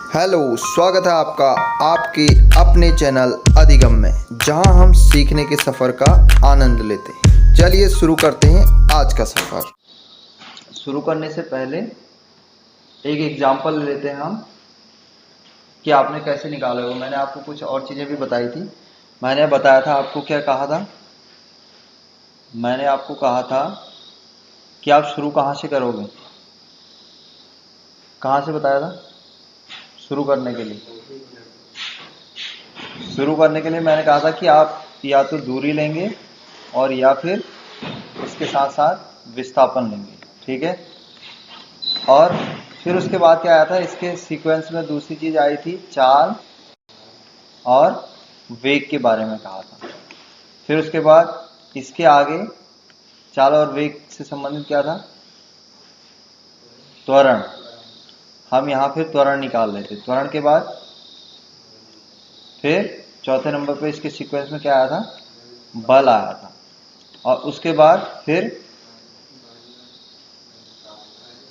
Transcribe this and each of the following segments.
Hello, स्वागत है आपका आपके अपने चैनल अधिगम में, जहां हम सीखने के सफ़र का आनंद लेते हैं। चलिए शुरू करते हैं आज का सफ़र। शुरू करने से पहले एक एग्जाम्पल लेते हैं हम कि आपने कैसे निकाला हो। मैंने आपको कुछ और चीज़ें भी बताई थी। मैंने बताया था आपको, क्या कहा था, मैंने आपको कहा था कि आप शुरू कहाँ से करोगे। कहाँ से बताया था शुरू करने के लिए? शुरू करने के लिए मैंने कहा था कि आप या तो दूरी लेंगे और या फिर उसके साथ साथ विस्थापन लेंगे, ठीक है। और फिर उसके बाद क्या आया था, इसके सीक्वेंस में दूसरी चीज आई थी, चाल और वेग के बारे में कहा था। फिर उसके बाद इसके आगे चाल और वेग से संबंधित क्या था, त्वरण। हम यहाँ फिर त्वरण निकाल रहे थे। त्वरण के बाद फिर चौथे नंबर पे इसके सीक्वेंस में क्या आया था, बल आया था। और उसके बाद फिर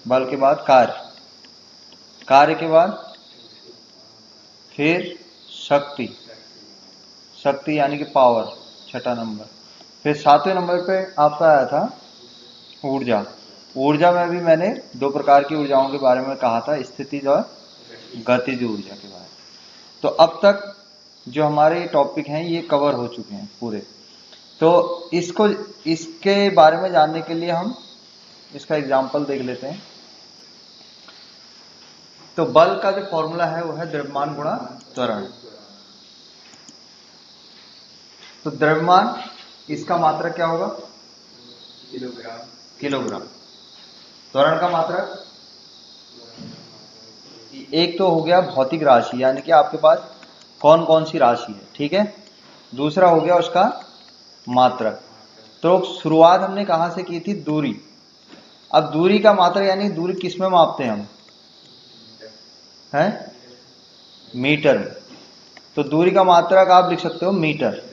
बल के बाद कार्य, कार्य के बाद फिर शक्ति, शक्ति यानी कि पावर, छठा नंबर। फिर सातवें नंबर पे आपका आया था ऊर्जा। ऊर्जा में भी मैंने दो प्रकार की ऊर्जाओं के बारे में कहा था, स्थितिज और गतिज ऊर्जा के बारे में। तो अब तक जो हमारे टॉपिक हैं ये कवर हो चुके हैं पूरे। तो इसके बारे में जानने के लिए हम इसका एग्जाम्पल देख लेते हैं। तो बल का जो फॉर्मूला है वो है द्रव्यमान गुणा त्वरण। तो द्रव्यमान, इसका मात्रक क्या होगा, किलोग्राम। त्वरण का मात्रक, एक तो हो गया भौतिक राशि, यानी कि आपके पास कौन कौन सी राशि है, ठीक है। दूसरा हो गया उसका मात्रक। तो शुरुआत हमने कहां से की थी, दूरी। अब दूरी का मात्रक यानी दूरी किस में मापते हैं हम, हैं मीटर में। तो दूरी का मात्रक आप लिख सकते हो मीटर।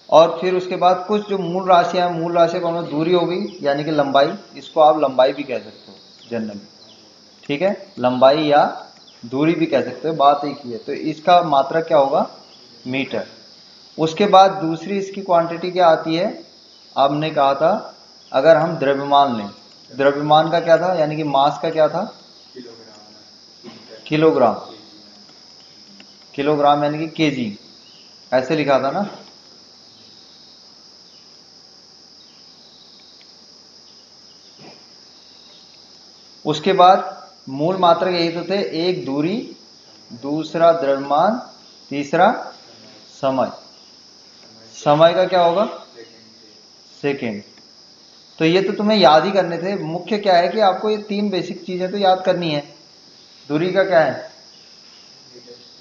और फिर उसके बाद कुछ जो मूल राशियां, मूल राशि कौन, दूरी होगी यानी कि लंबाई, इसको आप लंबाई भी कह सकते हो जनरली, ठीक है। लंबाई या दूरी भी कह सकते हो, बात एक ही है। तो इसका मात्रक क्या होगा, मीटर। उसके बाद दूसरी इसकी क्वांटिटी क्या आती है, आपने कहा था अगर हम द्रव्यमान लें, द्रव्यमान का क्या था, यानी कि मास का क्या था, किलोग्राम। किलोग्राम यानी कि केजी, ऐसे लिखा था ना। उसके बाद मूल मात्रक यही तो थे, एक दूरी, दूसरा द्रव्यमान, तीसरा समय। समय का क्या होगा, सेकेंड। तो ये तो तुम्हें याद ही करने थे। मुख्य क्या है कि आपको ये तीन बेसिक चीजें तो याद करनी है। दूरी का क्या है,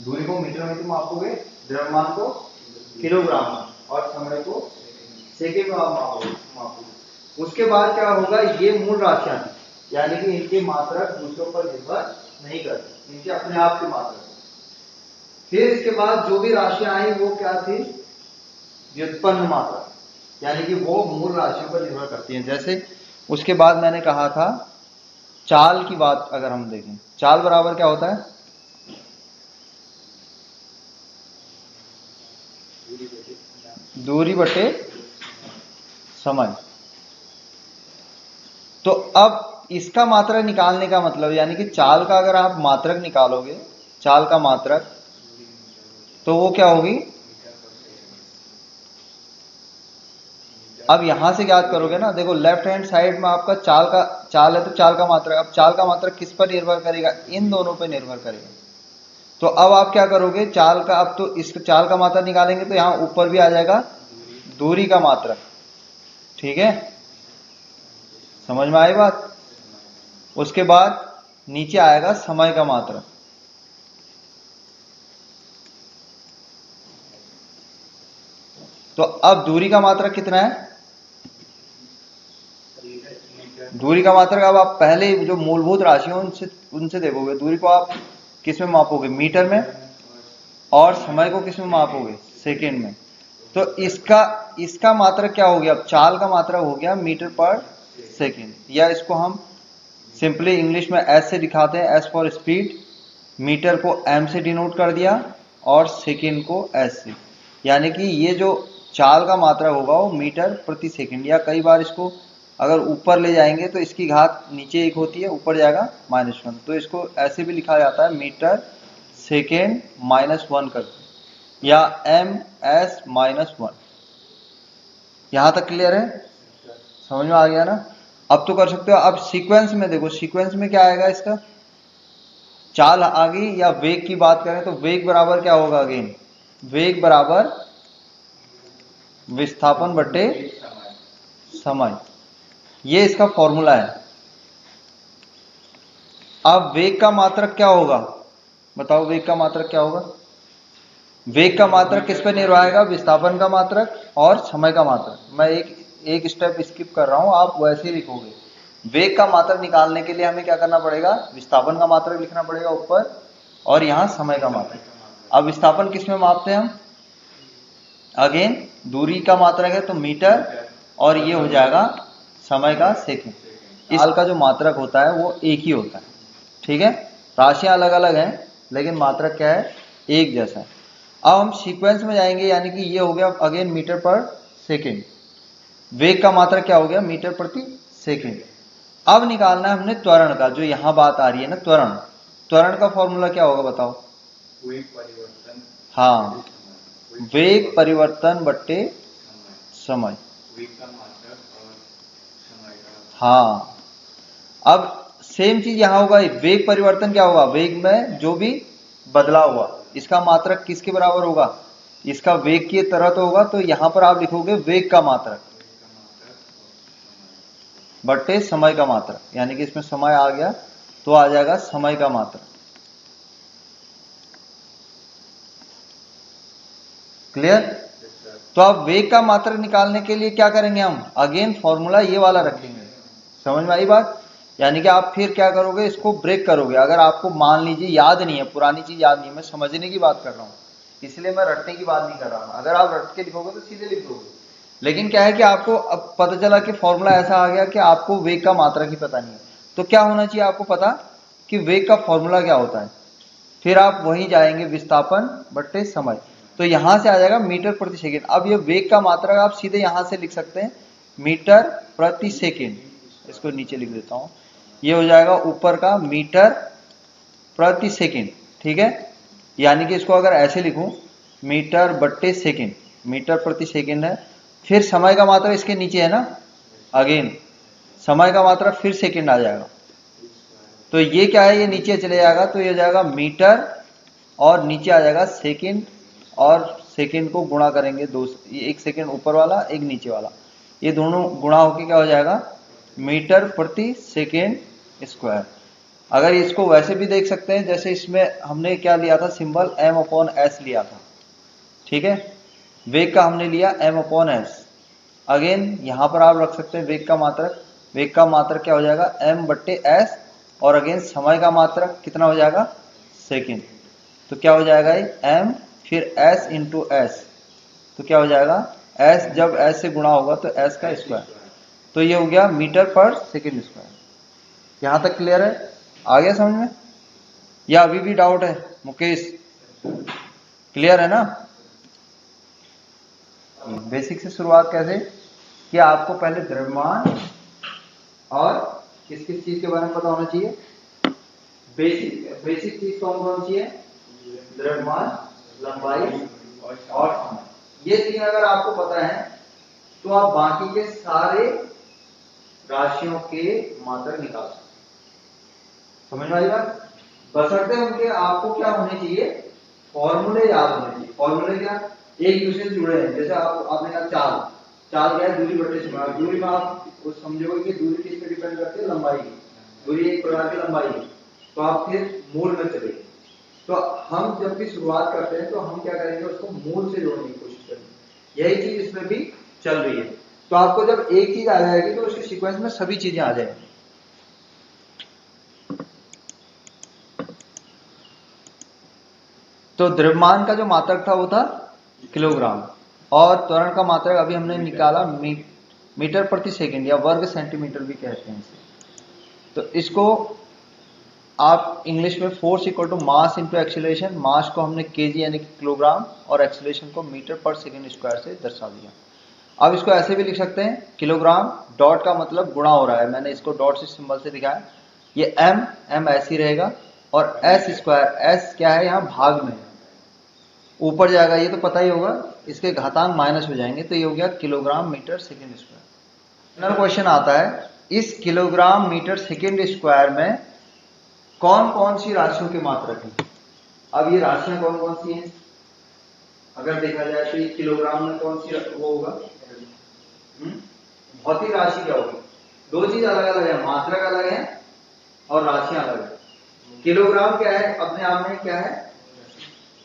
दूरी को मीटर में तुम मापोगे, द्रव्यमान को किलोग्राम में, और समय को सेकेंड में आप मापोगे। उसके बाद क्या होगा, ये मूल राशियां हैं, यानी कि इनके मात्रक दूसरों पर निर्भर नहीं करते, इनके अपने आप के मात्रक। फिर इसके बाद जो भी राशियां आई वो क्या थी, व्युत्पन्न मात्रा, यानी कि वो मूल राशियों पर निर्भर करती हैं। जैसे उसके बाद मैंने कहा था चाल की बात अगर हम देखें, चाल बराबर क्या होता है, दूरी बटे समय। तो अब इसका मात्रक निकालने का मतलब, यानी कि चाल का अगर आप मात्रक निकालोगे, चाल का मात्रक, तो वो क्या होगी, अब यहां से याद करोगे ना, देखो लेफ्ट हैंड साइड में आपका चाल है, तो चाल का मात्रक, अब चाल का मात्रक किस पर निर्भर करेगा, इन दोनों पर निर्भर करेगा। तो अब आप क्या करोगे, चाल का, अब तो इस चाल का मात्रक निकालेंगे तो यहां ऊपर भी आ जाएगा दूरी का मात्रक, ठीक है। समझ में आई बात। उसके बाद नीचे आएगा समय का मात्रक। तो अब दूरी का मात्रक कितना है, दूरी का मात्रक, अब आप पहले जो मूलभूत राशि उनसे देखोगे, दूरी को आप किस में मापोगे, मीटर में, और समय को किस में मापोगे, सेकेंड में। तो इसका मात्रक क्या हो गया, अब चाल का मात्रक हो गया मीटर पर सेकेंड, या इसको हम सिंपली इंग्लिश में एस से दिखाते हैं, एस फॉर स्पीड, मीटर को एम से डिनोट कर दिया और सेकेंड को एस से, यानी कि ये जो चाल का मात्रक होगा वो मीटर प्रति सेकंड, या कई बार इसको अगर ऊपर ले जाएंगे तो इसकी घात नीचे एक होती है, ऊपर जाएगा -1, तो इसको ऐसे भी लिखा जाता है मीटर सेकेंड -1 करके, या ms-1। यहां तक क्लियर है? समझ में आ गया ना? अब तो कर सकते हो। अब सीक्वेंस में देखो, सीक्वेंस में क्या आएगा इसका, चाल आ गई, या वेग की बात करें तो वेग बराबर क्या होगा, अगेन वेग बराबर विस्थापन बटे समय, ये इसका फॉर्मूला है। अब वेग का मात्रक क्या होगा, बताओ वेग का मात्रक क्या होगा? वेग का मात्रक किस पे निर्भर आएगा, विस्थापन का मात्रक और समय का मात्रक। मैं एक स्टेप स्किप कर रहा हूं, आप वैसे ही लिखोगे। वेग का मात्रक निकालने के लिए हमें क्या करना पड़ेगा, विस्थापन का मात्रक लिखना पड़ेगा ऊपर, और यहां समय का मात्रक। अब विस्थापन किस में मापते हैं हम, अगेन दूरी का मात्रक है तो मीटर, और ये हो जाएगा समय का सेकंड। इस काल का जो मात्रक होता है वो एक ही होता है, ठीक है? राशियां अलग अलग हैं लेकिन मात्रक क्या है, एक जैसा है। अब हम सीक्वेंस में जाएंगे, यानी कि ये हो गया अगेन मीटर पर सेकंड, वेग का मात्रक क्या हो गया, मीटर प्रति सेकंड। अब निकालना है हमने त्वरण का, जो यहां बात आ रही है ना, त्वरण। त्वरण का फॉर्मूला क्या होगा बताओ? वेग परिवर्तन, हाँ, वेग परिवर्तन बट्टे समय। वेग का मात्रक और समय का, हाँ, अब सेम चीज यहां होगा, वेग परिवर्तन क्या होगा, वेग में जो भी बदलाव हुआ इसका मात्रक किसके बराबर होगा, इसका वेग की तरह तो होगा, तो यहां पर आप लिखोगे वेग का मात्रक बट्टे समय का मात्रक, यानी कि इसमें समय आ गया तो आ जाएगा समय का मात्रक। क्लियर? तो अब वेग का मात्रक निकालने के लिए क्या करेंगे हम, अगेन फॉर्मूला ये वाला रखेंगे। समझ में आई बात? यानी कि आप फिर क्या करोगे, इसको ब्रेक करोगे। अगर आपको मान लीजिए याद नहीं है, पुरानी चीज याद नहीं है, मैं समझने की बात कर रहा हूं, इसलिए मैं रटने की बात नहीं कर रहा हूं। अगर आप रट के लिखोगे तो सीधे लिख दोगे, लेकिन क्या है कि आपको अब पता चला कि फॉर्मूला ऐसा आ गया कि आपको वेग का मात्रक ही पता नहीं है, तो क्या होना चाहिए आपको पता कि वेग का फॉर्मूला क्या होता है। फिर आप वहीं जाएंगे विस्थापन बट्टे समय, तो यहां से आ जाएगा मीटर प्रति सेकंड। अब ये वेग का मात्रक आप सीधे यहां से लिख सकते हैं मीटर प्रति सेकंड, इसको नीचे लिख देता हूं, ये हो जाएगा ऊपर का मीटर प्रति सेकंड, ठीक है? यानी कि इसको अगर ऐसे लिखूं मीटर बट्टे सेकंड, मीटर प्रति सेकंड है। फिर समय का मात्रा इसके नीचे है ना, अगेन समय का मात्रा फिर सेकंड आ जाएगा, तो ये क्या है, ये नीचे चले जाएगा, तो ये हो जाएगा मीटर और नीचे आ जाएगा सेकंड, और सेकंड को गुणा करेंगे दो, एक सेकंड ऊपर वाला एक नीचे वाला, ये दोनों गुणा होके क्या हो जाएगा, मीटर प्रति सेकंड स्क्वायर। अगर इसको वैसे भी देख सकते हैं, जैसे इसमें हमने क्या लिया था सिंबल, m/s लिया था, ठीक है? वेग का हमने लिया m/s। अगेन यहां पर आप रख सकते हैं वेग का मात्रक, वेग का मात्रक क्या हो जाएगा m/s, और अगेन समय का मात्रक कितना हो जाएगा, सेकंड, तो क्या हो जाएगा ये m फिर s इंटू s, तो क्या हो जाएगा s, जब s से गुणा होगा तो s का स्क्वायर, तो ये हो गया मीटर पर सेकंड स्क्वायर। यहां तक क्लियर है? आ गया समझ में, या अभी भी डाउट है मुकेश? क्लियर है ना? बेसिक से शुरुआत कैसे कि आपको पहले द्रव्यमान और किस किस चीज के बारे में पता होना चाहिए, बेसिक चीज कौन कौन सी है, द्रव्यमान, लंबाई और समय। ये तीन अगर आपको पता है तो आप बाकी के सारे राशियों के मात्रक निकाल सकते। समझ में आई बात? बशर्ते उनके आपको क्या होने चाहिए, फॉर्मूले याद होने चाहिए। फॉर्मूले क्या, एक दूसरे से जुड़े हैं। जैसे आपने कहा चाल, चाल क्या है, दूरी बटे समय। दूरी में आप समझोगे कि दूरी किस पे डिपेंड करती है, लंबाई की। दूरी एक प्रकार की लंबाई है, तो आप फिर मूल में चले। तो हम जब भी शुरुआत करते हैं तो हम क्या करेंगे, उसको मूल से जोड़ने की कोशिश करेंगे। यही चीज इसमें भी चल रही है। तो आपको जब एक चीज आ जाएगी तो उसके सीक्वेंस में सभी चीजें आ जाएंगी। तो द्रव्यमान का जो मात्रक था वो था किलोग्राम, और त्वरण का मात्रक अभी हमने निकाला मीटर प्रति सेकंड, या वर्ग सेंटीमीटर भी कहते हैं इसे। तो इसको आप इंग्लिश में force equal to mass into acceleration, mass को हमने केजी यानी कि किलोग्राम और एक्सीलरेशन को मीटर पर सेकेंड स्क्वायर से दर्शा दिया। अब इसको ऐसे भी लिख सकते हैं, किलोग्राम डॉट का मतलब गुणा हो रहा है, मैंने इसको डॉट से सिंबल से दिखाया, ये m ऐसे ही रहेगा और s स्क्वायर, s क्या है यहाँ भाग में, ऊपर जाएगा ये तो पता ही होगा, इसके घातांक माइनस हो जाएंगे, तो ये हो गया किलोग्राम मीटर सेकेंड स्क्वायर। अगला क्वेश्चन आता है, इस किलोग्राम मीटर सेकेंड स्क्वायर में कौन कौन सी राशियों के मात्रक हैं। अब ये राशियां कौन कौन सी हैं, अगर देखा जाए तो ये किलोग्राम में कौन सी वो होगा, भौतिक राशि क्या होगी, दो चीज अलग अलग है, मात्रक अलग है और राशियां अलग है। किलोग्राम क्या है, अपने आप में क्या है,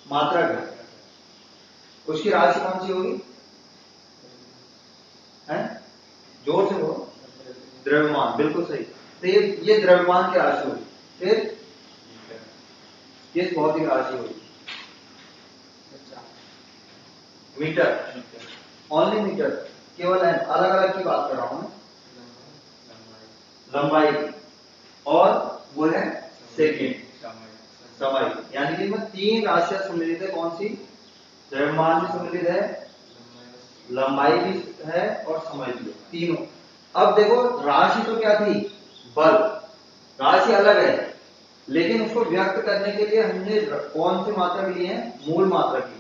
मात्रक है, उसकी राशि कौन सी होगी, है जोर से बोलो, द्रव्यमान, बिल्कुल सही। तो ये द्रव्यमान की राशि होगी, फिर किस भौतिक राशि होगी, मीटर, ओनली मीटर, केवल अलग अलग की बात कर रहा हूं मैं, लंबाई की, और वो है सेकेंड, समय, यानी कि इसमें तीन राशियां सम्मिलित है, कौन सी, द्रव्यमान भी सम्मिलित है, लंबाई भी है और समय भी है, तीनों। अब देखो राशि तो क्या थी, बल, राशि अलग है, लेकिन उसको व्यक्त करने के लिए हमने कौन सी मात्रक लिए हैं, मूल मात्रक लिए,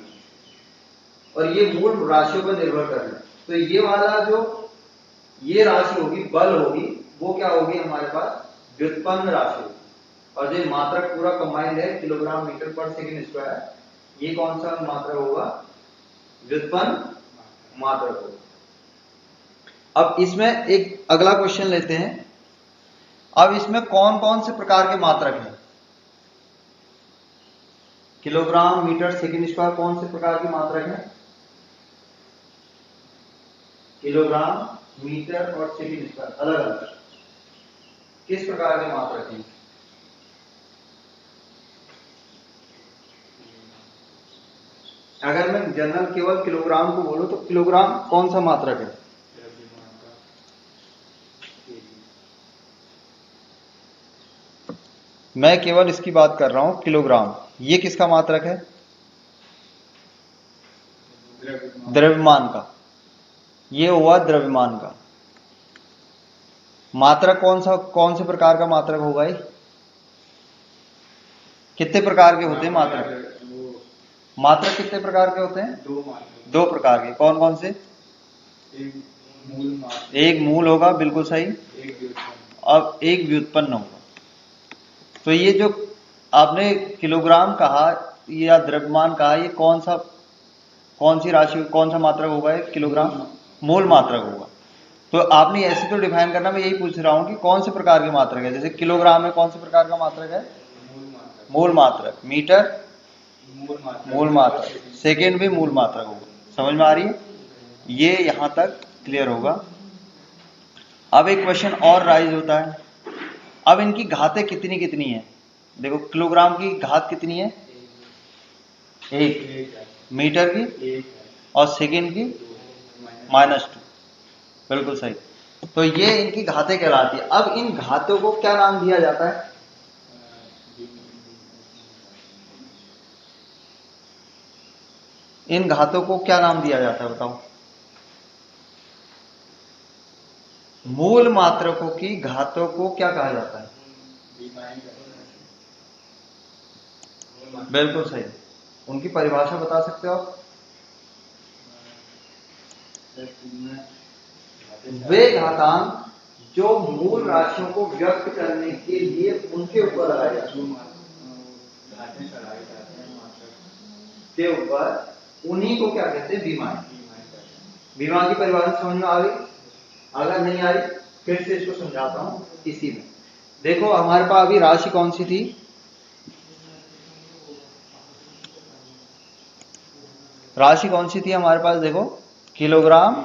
और ये मूल राशियों पर निर्भर कर रहे हैं। तो ये वाला जो ये राशि होगी, बल होगी, वो क्या होगी हमारे पास, व्युत्पन्न राशि होगी, और जो मात्रक पूरा कंबाइंड है किलोग्राम मीटर पर सेकेंड स्क्वायर, ये कौन सा मात्रक होगा, व्युत्पन्न मात्रक होगा। अब इसमें एक अगला क्वेश्चन लेते हैं, अब इसमें कौन कौन से प्रकार के मात्रक हैं, किलोग्राम मीटर सेकेंड स्क्वायर कौन से प्रकार की मात्रक है, किलोग्राम मीटर और सेकेंड स्क्वायर अलग अलग किस प्रकार के मात्रक हैं। अगर मैं जनरल केवल किलोग्राम को बोलूं तो किलोग्राम कौन सा मात्रक है, मैं केवल इसकी बात कर रहा हूं किलोग्राम, ये किसका मात्रक है, द्रव्यमान का, ये हुआ द्रव्यमान का मात्रक, कौन से प्रकार का मात्रक होगा, ये कितने प्रकार के होते हैं मात्रक, मात्रक कितने प्रकार के होते हैं, दो प्रकार के, कौन कौन से, एक मूल होगा, बिल्कुल सही, अब एक व्युत्पन्न होगा। तो ये जो आपने किलोग्राम कहा या द्रव्यमान कहा, ये कौन सी राशि, कौन सा मात्रक होगा, किलोग्राम मूल मात्रक होगा। तो आपने ऐसे तो डिफाइन करना, मैं यही पूछ रहा हूं कि कौन से प्रकार के मात्रक है, जैसे किलोग्राम में कौन से प्रकार का मात्रक है, मूल मात्रक, मीटर मूल मात्रक, सेकेंड भी मूल मात्रक होगा, समझ में आ रही है, ये यहां तक क्लियर होगा। अब एक क्वेश्चन और राइज होता है, अब इनकी घातें कितनी कितनी है, देखो किलोग्राम की घात कितनी है, एक, मीटर की और सेकेंड की -2, बिल्कुल सही। तो ये इनकी घातें कहलाती है। अब इन घातों को क्या नाम दिया जाता है, इन घातों को क्या नाम दिया जाता है बताओ, मूल मात्रकों की घातों को क्या कहा जाता है, बिल्कुल सही, उनकी परिभाषा बता सकते हो आप, वे घातांक जो मूल राशियों को व्यक्त करने के लिए उनके ऊपर लगाए जाते के ऊपर, उन्हीं को क्या कहते हैं, विमाएं। विमा की परिभाषा समझ में आ गई, अगर नहीं आई फिर से इसको समझाता हूं इसी में। देखो हमारे पास अभी राशि कौन सी थी, राशि कौन सी थी हमारे पास, देखो किलोग्राम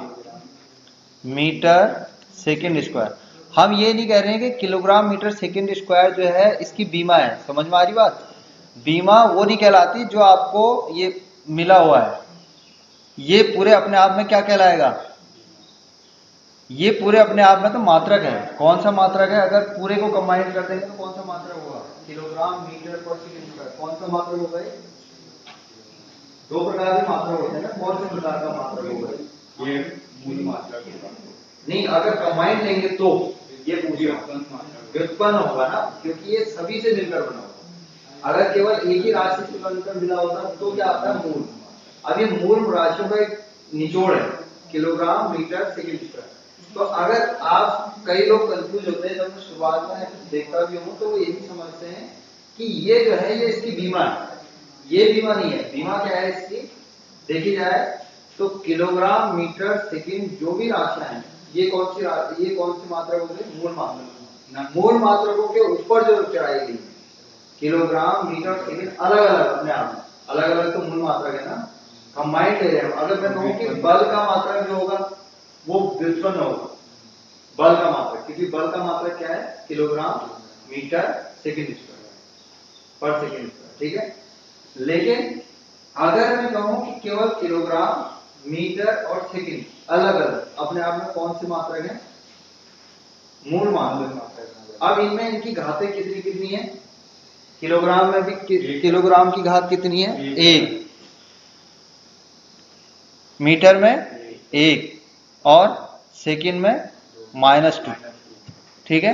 मीटर सेकेंड स्क्वायर। हम ये नहीं कह रहे हैं कि किलोग्राम मीटर सेकेंड स्क्वायर जो है इसकी बीमा है, समझ में आ रही बात, बीमा वो नहीं कहलाती जो आपको ये मिला हुआ है, ये पूरे अपने आप में क्या कहलाएगा, ये पूरे अपने आप में तो मात्रक है। कौन सा मात्रक है? अगर पूरे को कंबाइन कर देंगे तो कौन सा मात्रक होगा? किलोग्राम मीटर पर सेकंड स्क्वायर। कौन सा मात्रक होगा ये? दो प्रकार के मात्रक होते हैं ना, कौन से प्रकार का मात्रक होगा? ये मूल मात्रा नहीं, अगर कंबाइन लेंगे तो ये व्युत्पन्न होगा ना, क्योंकि ये सभी से मिलकर बना होगा। अगर केवल एक ही राशि से बनकर मिला होता तो क्या आता है? मूल। अब ये मूल राशियों का एक निचोड़ है, किलोग्राम मीटर सेकंड स्क्वायर। तो अगर आप, कई लोग कंफ्यूज होते हैं, जब मैं शुरुआत में देखता भी हूँ तो वो यही समझते हैं कि ये जो है ये इसकी बीमा है। ये बीमा नहीं है। बीमा क्या है इसकी? देखी जाए तो किलोग्राम मीटर सेकंड जो भी राशियां हैं, ये कौन सी मात्रा हो गई? मूल मात्रा। मूल मात्रकों के ऊपर जो चढ़ाई गई किलोग्राम मीटर सेकंड अलग अलग अपने आप में, अलग अलग तो मूल मात्रक है ना, कंबाइंड ले रहे हैं। अगर मैं कहूँ कि बल का मात्रक जो होगा वो व्युत्पन्न होगा, बल का मात्रक, क्योंकि बल का मात्रक क्या है? किलोग्राम मीटर सेकंड स्क्वायर पर सेकंड स्क्वायर, ठीक है। लेकिन अगर मैं कहूं कि केवल किलोग्राम मीटर और सेकंड अलग अलग अपने आप में कौन सी मात्रक है? मूल मात्रक। अब इनमें इनकी घातें कितनी कितनी है? किलोग्राम में भी किलोग्राम की घात कितनी है? 1, मीटर में 1 और सेकंड में -2, ठीक है।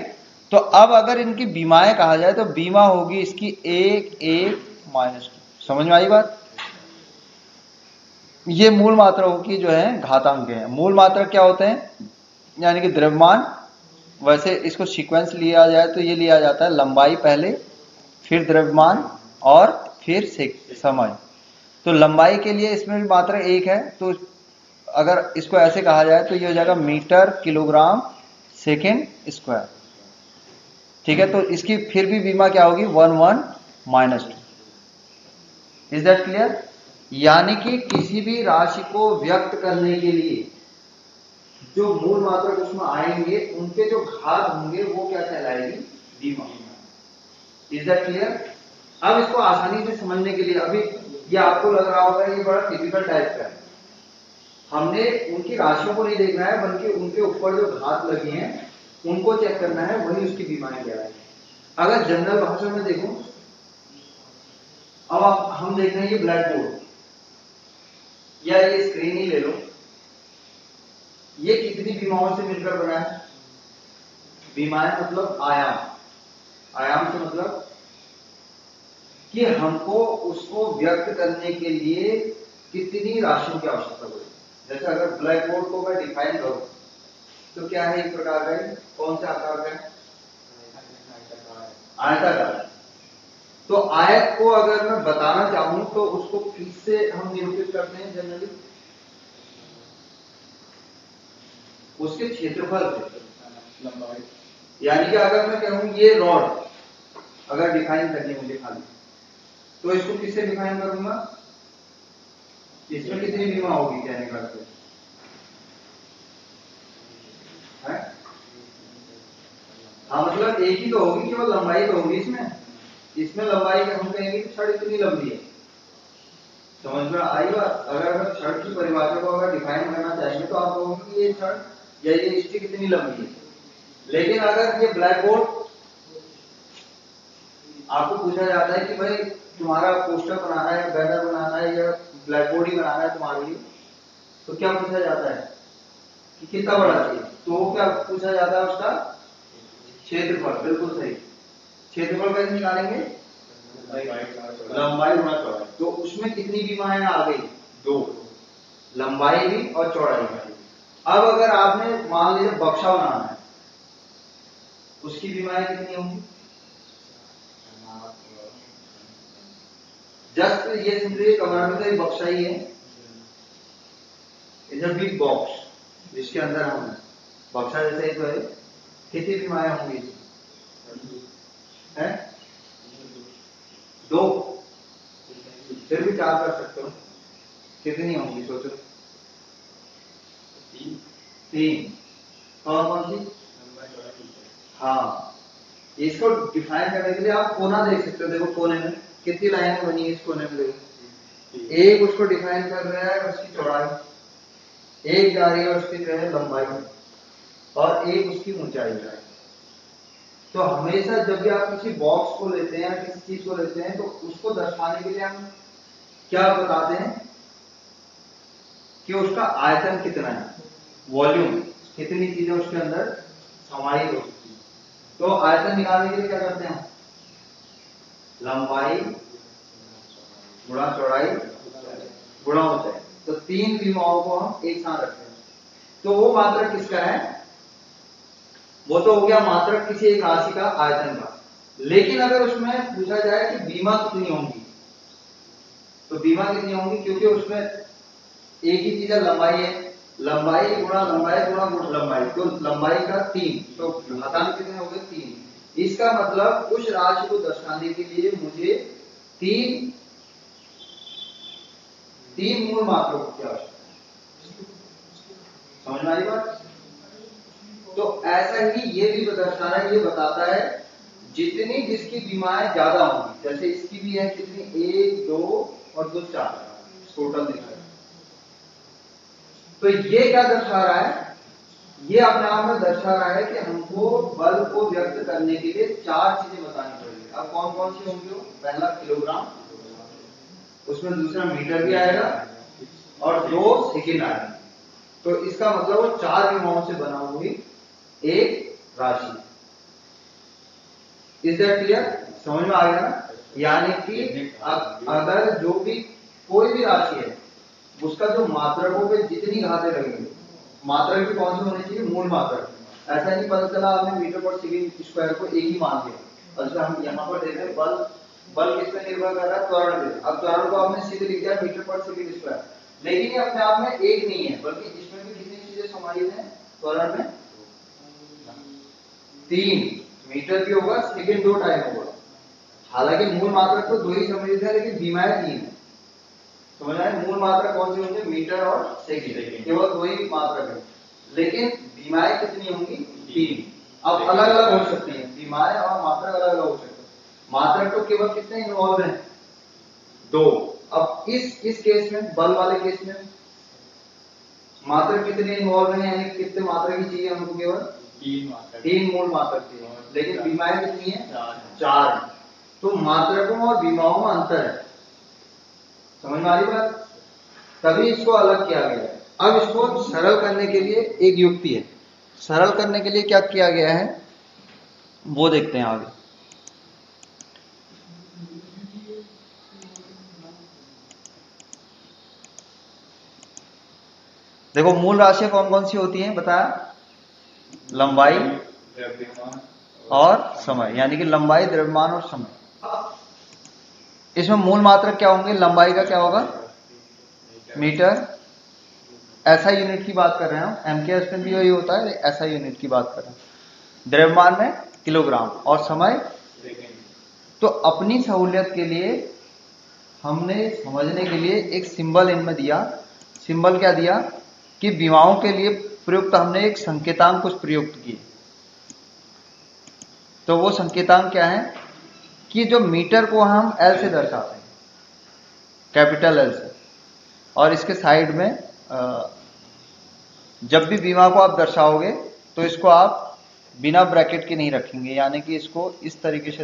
तो अब अगर इनकी बीमाएं कहा जाए तो बीमा होगी इसकी 1, 1, -2। समझ में आई बात? ये मूल मात्राओं की जो है घातांक है। मूल मात्रक क्या होते हैं? यानी कि द्रव्यमान। वैसे इसको सीक्वेंस लिया जाए तो ये लिया जाता है लंबाई पहले, फिर द्रव्यमान और फिर समय। तो लंबाई के लिए इसमें भी मात्रा 1 है, तो अगर इसको ऐसे कहा जाए तो ये हो जाएगा मीटर किलोग्राम सेकेंड स्क्वायर, ठीक है। तो इसकी फिर भी बीमा क्या होगी? 1, 1, -2। Is that clear? यानी कि किसी भी राशि को व्यक्त करने के लिए जो मूल मात्रक उसमें आएंगे उनके जो घात होंगे वो क्या कहलाएगी? बीमा। Is that clear? अब इसको आसानी से समझने के लिए, अभी ये आपको लग रहा होगा ये बड़ा टिपिकल टाइप का है। हमने उनकी राशियों को नहीं देखना है, बल्कि उनके ऊपर जो घात लगी हैं उनको चेक करना है, वही उसकी बीमाएं क्या है। अगर जनरल भाषा में देखो, अब हम देख रहे हैं ये ब्लैक बोर्ड या ये स्क्रीन ही ले लो, ये कितनी बीमाओं से मिलकर बना है? बीमाएं मतलब आयाम। आयाम से मतलब कि हमको उसको व्यक्त करने के लिए कितनी राशियों की आवश्यकता पड़ेगी। जैसे अगर ब्लैक बोर्ड को मैं डिफाइन करूं तो क्या है? एक प्रकार का, कौन से आकार का है? आयताकार। तो आयत को अगर मैं बताना चाहूं तो उसको किससे हम निरूपित करते हैं जनरली? उसके क्षेत्रफल से, लंबाई। यानी कि अगर मैं कहूं ये रॉड अगर डिफाइन करनी मुझे खाली, तो इसको किससे डिफाइन करूंगा? इसमें कितनी बीमा होगी कहने का अर्थ है? हाँ, मतलब एक ही तो होगी, केवल लंबाई तो होगी इसमें लंबाई हम कहेंगे कि छड़ इतनी लंबी है। समझ में आई बात? अगर मैं छड़ की परिभाषा को अगर डिफाइन करना चाहेंगे तो आप कहोगे कि ये छड़ या ये स्टिक इतनी लंबी है। लेकिन अगर ये ब्लैक बोर्ड आपको पूछा जाता है कि भाई तुम्हारा पोस्टर बनाना है, बैनर बनाना है या ब्लैक बोर्ड ही बनाना है तुम्हारे लिए, तो क्या पूछा जाता है कि कितना बड़ा चाहिए? तो क्या पूछा जाता है? उसका क्षेत्रफल। बिल्कुल सही। क्षेत्रफल कैसे निकालेंगे? लंबाई गुणा चौड़ाई। तो उसमें कितनी बीमाएं आ गई? 2, लंबाई भी और चौड़ाई भी। अब अगर आपने मान लीजिए बक्सा बनाना है, उसकी बीमाएं कितनी होंगी? जस्ट ये सिंपली कवर का बक्सा ही है, इज अ बिग बॉक्स जिसके अंदर हम बक्सा जैसे ही तो है। कितनी बीमाएं होंगी? है 2, फिर भी 4 कर सकते हो। कितनी होंगी सोचो? 3। और कौन सी? हाँ, इसको डिफाइन करने के लिए आप कोना देख सकते हो। देखो कोने में कितनी लाइनें बनी है इस कोने में। देखो एक उसको डिफाइन कर रहा है उसकी चौड़ाई, एक जा रही है उसकी जो है लंबाई, और एक उसकी ऊंचाई है। तो हमेशा जब भी आप किसी बॉक्स को लेते हैं या किसी चीज को लेते हैं तो उसको दर्शाने के लिए हम क्या बताते हैं कि उसका आयतन कितना है, वॉल्यूम, कितनी चीजें उसके अंदर समाहित हो सकती है। तो आयतन निकालने के लिए क्या करते हैं, लंबाई गुणा चौड़ाई गुणा ऊंचाई। तो तीन विमाओं को हम एक साथ रखते हैं। तो वो मात्रक किसका है, वो तो हो गया मात्रक किसी एक राशि का आयतन का। लेकिन अगर उसमें पूछा जाए कि बीमा कितनी होंगी, तो बीमा कितनी होंगी, क्योंकि उसमें एक ही चीज है, लंबाई है, लंबाई गुणा लंबाई, तो लंबाई का 3, तो घातांक कितने हो गए 3। इसका मतलब उस राशि को दर्शाने के लिए मुझे तीन मूल मात्रों की आवश्यकता है। समझ में आई बात। तो ऐसा ही ये भी दर्शाना, ये बताता है जितनी जिसकी बीमाएं ज्यादा होंगी, जैसे इसकी भी है कितनी, 1 2 और 2 4 टोटल दिखा है। तो ये क्या दर्शा रहा है, ये अपने आप में दर्शा रहा है कि हमको बल को व्यक्त करने के लिए 4 चीजें बतानी पड़ेगी। अब कौन कौन सी होंगी, पहला किलोग्राम, उसमें दूसरा मीटर भी आएगा और 2 सेकेंड आएगा। तो इसका मतलब वो 4 विमाओं से बना हुई एक राशि। इज दैट क्लियर, समझ में आ गया ना। यानी कि अगर जो भी कोई भी राशि है उसका जो मात्रकों पे जितनी घातें लगेंगी, मात्रक भी कौन सी होनी चाहिए, मूल मात्रक। ऐसा नहीं पता चला आपने मीटर पर सेकेंड स्क्वायर को एक ही मान लिया। अच्छा हम यहाँ पर देख रहे हैं बल किस पे निर्भर कर रहा है, त्वरण पे। अब त्वरण को आपने सीधे लिख दिया मीटर पर सेकेंड स्क्वायर, लेकिन ये अपने आप में एक नहीं है, बल्कि इसमें भी कितनी चीजें समाहित है, त्वरण में 3 मीटर भी होगा, सेकेंड 2 टाइम होगा। हालांकि मूल मात्रक तो 2 ही सम्मिलित है, लेकिन बीमाएं 3 है। समझ आए, मूल मात्रक कौन सी होंगे, मीटर और सेकेंड, केवल 2 ही मात्रक है, लेकिन बीमाएं कितनी होंगी, 3। अब अलग अलग हो सकती है बीमाएं और मात्रक, अलग अलग हो सकते हैं। मात्रक तो केवल कितने इन्वॉल्व है, 2। अब इस केस में, बल वाले केस में मात्रक कितने इन्वॉल्व है, यानी कितने मात्रक ही चाहिए हमको, केवल 3 मूल मात्रक चाहिए, लेकिन बीमाएं कितनी है, 4 है। तो मात्रकों और बीमाओं में अंतर है। समझ में आ रही बात, तभी इसको अलग किया गया है। अब इसको सरल करने के लिए एक युक्ति है। सरल करने के लिए क्या किया गया है वो देखते हैं आगे। देखो मूल राशियां कौन कौन सी होती हैं बताया, लंबाई और समय, यानी कि लंबाई, द्रव्यमान और समय। इसमें मूल मात्रक क्या होंगे, लंबाई का क्या होगा, मीटर, ऐसा यूनिट की बात कर रहे हैं हम, एमकेएस में भी वही होता है, ऐसा यूनिट की बात कर रहे हैं। द्रव्यमान में किलोग्राम और समय। तो अपनी सहूलियत के लिए हमने समझने के लिए एक सिंबल इनमें दिया। सिंबल क्या दिया कि विमाओं के लिए प्रयुक्त हमने एक संकेतांक कुछ प्रयुक्त किए। तो वो संकेतांक क्या है कि जो मीटर को हम एल से दर्शाते हैं, कैपिटल एल से, और इसके साइड में जब भी बीमा को आप दर्शाओगे तो इसको आप बिना ब्रैकेट के नहीं रखेंगे, यानी कि इसको इस तरीके से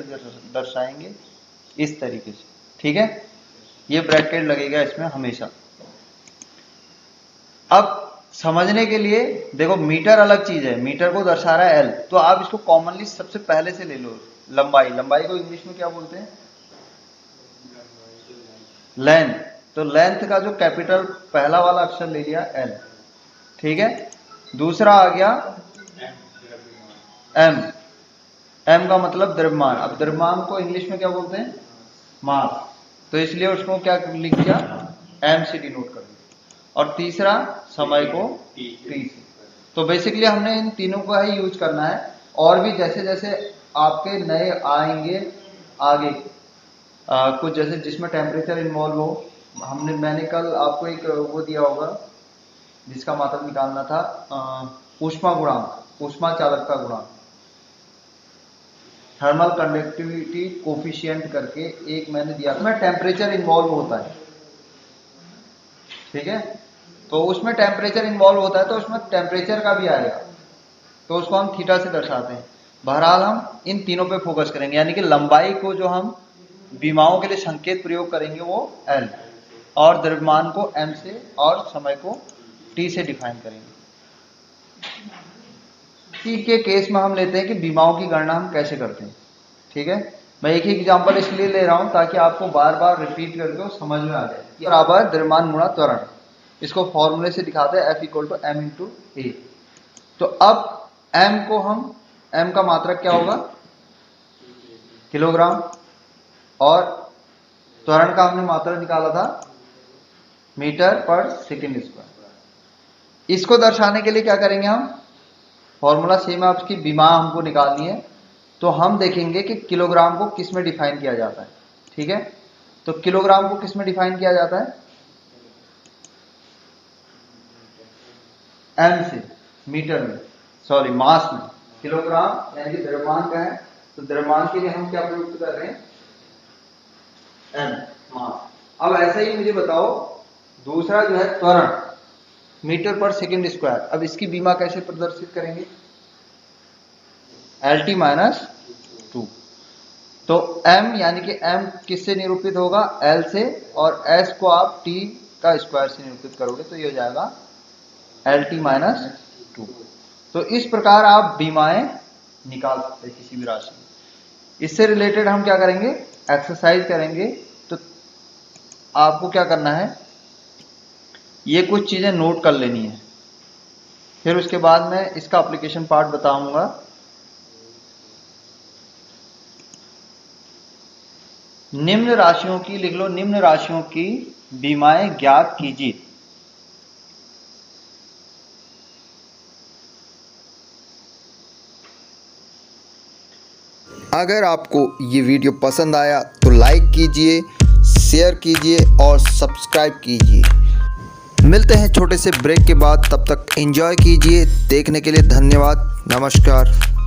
दर्शाएंगे, इस तरीके से, ठीक है। ये ब्रैकेट लगेगा इसमें हमेशा। अब समझने के लिए देखो, मीटर अलग चीज है, मीटर को दर्शा रहा है एल, तो आप इसको कॉमनली सबसे पहले से ले लो, लंबाई। लंबाई को इंग्लिश में क्या बोलते हैं, लेंथ। तो लेंथ का जो कैपिटल पहला वाला अक्षर ले लिया एल, ठीक है। दूसरा आ गया एम, एम का मतलब द्रव्यमान। अब द्रव्यमान को इंग्लिश में क्या बोलते हैं, मास, तो इसलिए उसको क्या लिख दिया, एम से डिनोट कर दिया। और तीसरा समय को टी से। तो बेसिकली हमने इन तीनों का ही यूज करना है। और भी जैसे जैसे आपके नए आएंगे आगे कुछ, जैसे जिसमें टेम्परेचर इन्वॉल्व हो, मैंने कल आपको एक वो दिया होगा जिसका मात्रक निकालना था, ऊष्मा गुणांक, ऊष्मा चालकता गुणांक, थर्मल कंडक्टिविटी कोफिशिएंट करके एक मैंने दिया, उसमें टेम्परेचर इन्वॉल्व होता है, ठीक है। तो उसमें टेम्परेचर इन्वॉल्व होता है, तो उसमें टेम्परेचर का भी आएगा। तो उसको हम थीटा से दर्शाते हैं। बहरहाल हम इन तीनों पे फोकस करेंगे, यानी कि लंबाई को जो हम विमाओं के लिए संकेत प्रयोग करेंगे वो L, और द्रव्यमान को M से और समय को T से डिफाइन करेंगे। T के केस में हम लेते हैं कि विमाओं की गणना हम कैसे करते हैं। ठीक है, मैं एक ही एग्जांपल इसलिए ले रहा हूं ताकि आपको बार बार रिपीट करके समझ में आ जाए। बराबर द्रव्यमान गुणा त्वरण, इसको फॉर्मूले से दिखाते हैं F = m × a। तो अब m को हम, m का मात्रक क्या होगा, किलोग्राम, और त्वरण का हमने मात्रक निकाला था मीटर/सेकंड²। इसको दर्शाने के लिए क्या करेंगे हम, फॉर्मूला सेम है, आपकी विमा हमको निकालनी है, तो हम देखेंगे कि किलोग्राम को किस में डिफाइन किया जाता है। ठीक है, तो किलोग्राम को किस में डिफाइन किया जाता है, m से, मीटर में, सॉरी मास में। किलोग्राम यानी कि द्रव्यमान का है, तो द्रव्यमान के लिए हम क्या प्रयुक्त कर रहे हैं, m, मास। अब ऐसा ही मुझे बताओ दूसरा जो है त्वरण, मीटर/सेकंड²। अब इसकी बीमा कैसे प्रदर्शित करेंगे, LT-2। तो m यानी कि m किससे निरूपित होगा, L से, और s को आप t का स्क्वायर से निरूपित करोगे तो ये हो जाएगा LT-2। तो इस प्रकार आप बीमाएं निकाल सकते हैं किसी भी राशि में। इससे रिलेटेड हम क्या करेंगे, एक्सरसाइज करेंगे। तो आपको क्या करना है, ये कुछ चीजें नोट कर लेनी है, फिर उसके बाद मैं इसका एप्लीकेशन पार्ट बताऊंगा। निम्न राशियों की, लिख लो, निम्न राशियों की बीमाएं ज्ञात कीजिए। अगर आपको ये वीडियो पसंद आया तो लाइक कीजिए, शेयर कीजिए और सब्सक्राइब कीजिए। मिलते हैं छोटे से ब्रेक के बाद, तब तक एंजॉय कीजिए। देखने के लिए धन्यवाद, नमस्कार।